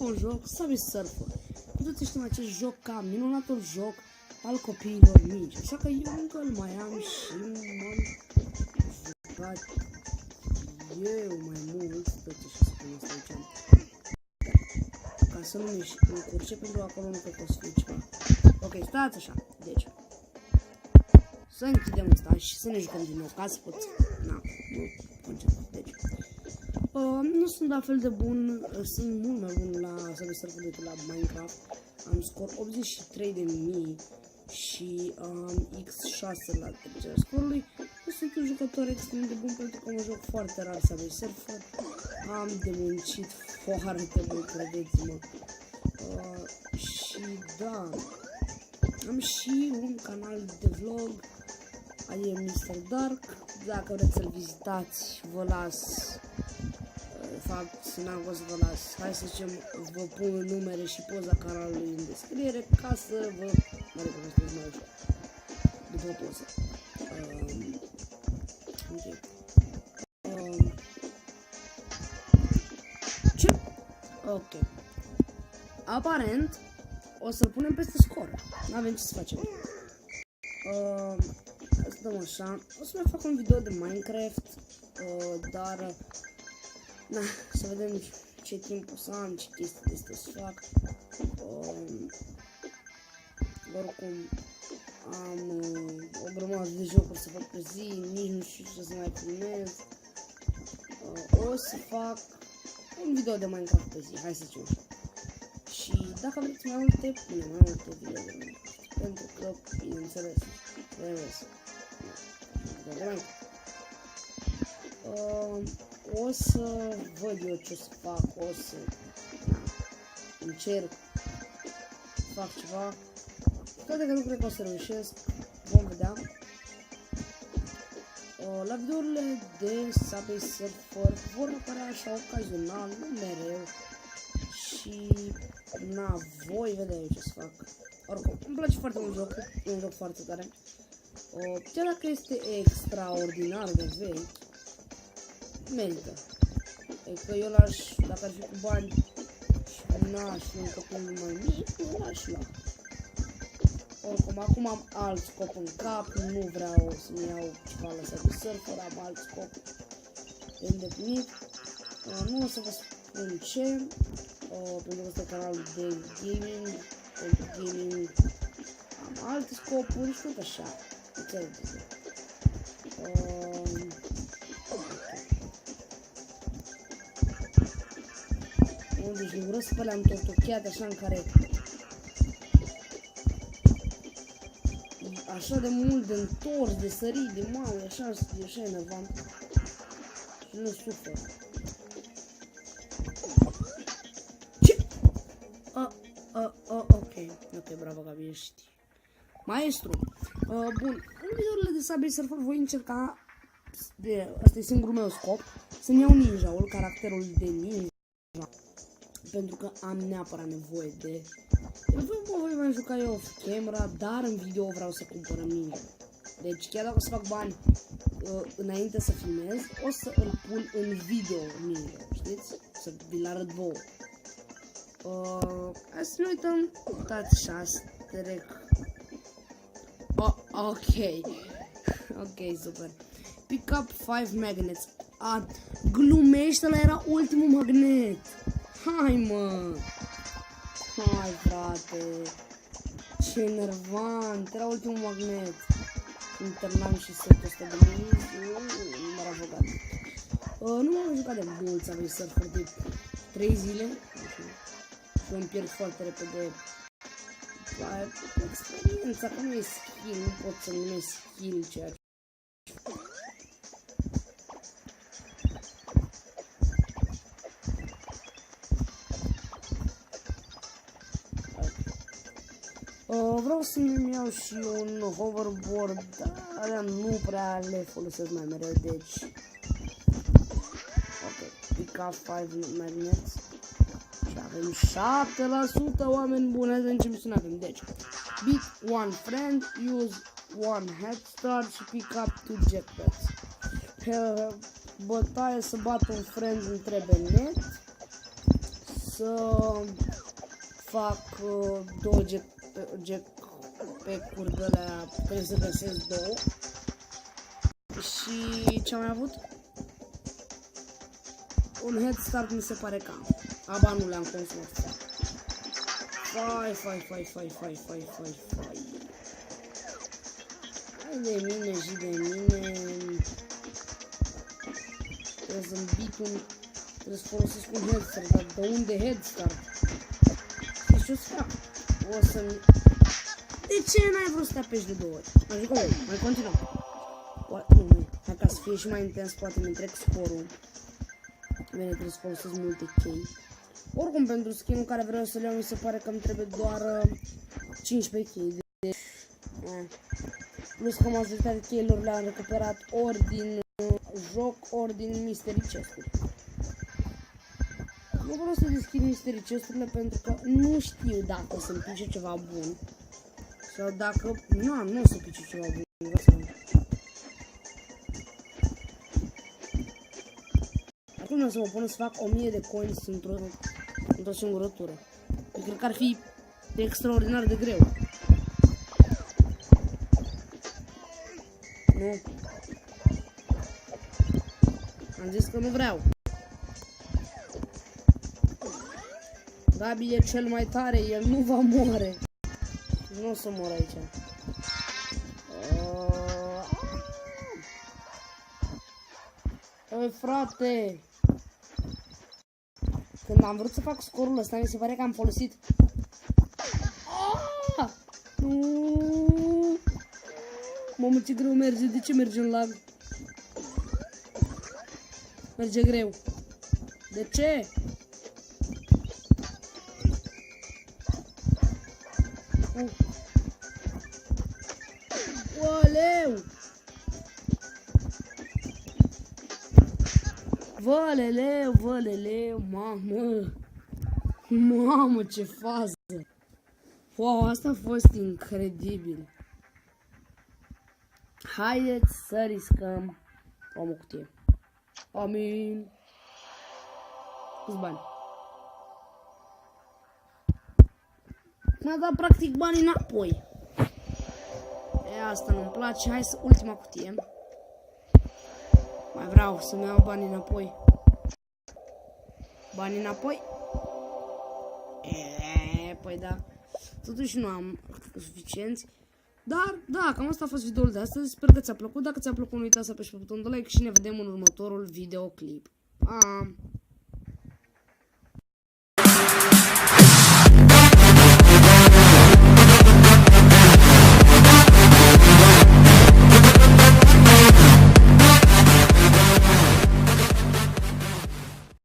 juca un joc, Subway Surfer. Cu toți știm acest joc ca minunatul joc al copiilor mici. Așa că eu încă îl mai am și m-am jucat eu mai mult. Uite ce spune asta aici. Ca să nu mi încurce, pentru că acolo nu cred că o să fie ceva. Ok, stați așa. Deci, să închidem asta și să ne jucăm din nou, ca să pot... Na, nu concentrat. Deci, nu sunt la fel de bun, sunt mult mai bun la Subway Surfer decât la Minecraft. Am scor 83.000 și X6 la trecerea scorului. Eu sunt un jucător extrem de bun pentru că mă joc foarte rar Subway Surfer. Am de muncit foarte mult, credeți-mă. Și da, am și un canal de vlog, adică Mr. Dark. Dacă vreți să-l vizitați, vă las, de fapt, n-am vrut să vă las, hai să zicem, vă pun numere și poza canalului în descriere, ca să vă, mă recunoașteți mai ușor, după poză. Ok. Ce? Ok. Aparent, o să-l punem peste scor, n-avem ce să facem. Să dăm așa, o să mai fac un video de Minecraft, dar na, să vedem ce timp o să am, ce chestii de astea să fac. Oricum am o grămadă de jocuri să fac pe zi, nici nu știu ce să mai filmez. O să fac un video de Minecraft pe zi, hai să zicem așa. Și dacă vreți mai multe, punem mai multe video de Minecraft, pentru că, bineînțeles, trebuie să o să văd eu ce o să fac, o să încerc să fac ceva, toate că nu cred că o să reușesc, vom vedea. La videourile de Subway Surfer vor apărea așa ocazional, nu mereu, și na, voi vedea eu ce să fac. Oricum, îmi place foarte mult jocul, e un joc foarte tare. Chiar dacă este extraordinar de vechi, merită. Adică eu l-aș, dacă ar fi cu bani și n-aș fi un copil mai mic, eu l-aș lua. Oricum, acum am alt scop în cap, nu vreau să-mi iau ceva la Subway Surfer, am alt scop de îndeplinit. Nu o să vă spun ce, pentru că este canalul de gaming, pentru gaming am alte scopuri și tot așa. Deci nu vreau să le-am tortocheat așa în care așa de mult de întors, de sărit, de mamă, e așa enervant și nu sufer. Ce? Ok, bravo Gabi, ești maestru. Bun, în videourile de Subway Surfer voi încerca, asta e singurul meu scop, să-mi iau ninja-ul, caracterul de ninja, pentru că am neapărat nevoie de... voi mai juca eu off camera, dar în video vreau să cumpărăm ninja. Deci chiar dacă o să fac bani înainte să filmez, o să îl pun în video ninja, știți? Să vi-l arăt vouă. Hai să ne uităm, uitați și asta, trec. Ok, super. Pick up 5 magnets. Glumește, ăla era ultimul magnet. Hai, mă. Hai, frate. Ce enervant. Era ultimul magnet. Internam și setul ăsta de mii. M-ar avocat. Nu m-am jucat de mult Subway Surfer, de 3 zile. Și îmi pierd foarte repede experiența, că nu e skill, nu pot să numesc skill ceea ce... Vreau să-mi iau și un hoverboard, dar nu prea le folosesc mai mereu, deci... Ok, pick up 5 magnets. Și avem 7% oameni buni, hai să începem să ne avem. Deci, beat one friend, use one head start și pick up 2 jetpacks. Bătaie să bat un friend îmi trebuie net. să fac două jackpack-uri de alea, trebuie să găsesc două. Și ce am mai avut? Un head start mi se pare că am. Aba nu le-am consumat. Fai. Hai de mine și de mine. Trebuie să-mi bit un... Trebuie să folosesc un head start, dar de unde head start? Și ce-o să fac? O să-mi... De ce n-ai vrut să te apeși de 2 ori? Mai jucăm, mai continuăm. Nu, hai ca să fie și mai intens, poate mi trec scorul. Bine, trebuie să folosesc multe chei. Oricum, pentru skin-ul care vreau să le iau, mi se pare că îmi trebuie doar 15 chei. Deci, plus că majoritatea cheilor le-am recuperat ori din joc, ori din mystery chest-uri. Nu vreau să deschid mystery chest-urile pentru că nu știu dacă să-mi pice ceva bun. Sau dacă... Nu o să pice ceva bun. Acum o să mă pun să fac 1000 de coins într-o singură tură. Eu cred că ar fi extraordinar de greu. Nu. Am zis că nu vreau. Gabi e cel mai tare, el nu va moare. Nu o să mor aici. Oi, frate! Când am vrut să fac scorul ăsta, mi se pare că am folosit... Mamă, ce greu merge, de ce merge în lag? Merge greu. De ce? Oleu! Văleleu, mamă, ce fază! Wow, asta a fost incredibil! Haideți să riscăm o cutie. Amin! Câți bani? Mi-a dat practic banii înapoi. E, asta nu-mi place. Hai să ultima cutie. Mai vreau să-mi iau banii înapoi. Banii înapoi? Păi da. Totuși nu am suficienți. Dar, da, cam asta a fost videoul de astăzi. Sper că ți-a plăcut. Dacă ți-a plăcut, nu uita să apeși pe butonul de like și ne vedem în următorul videoclip. Pa!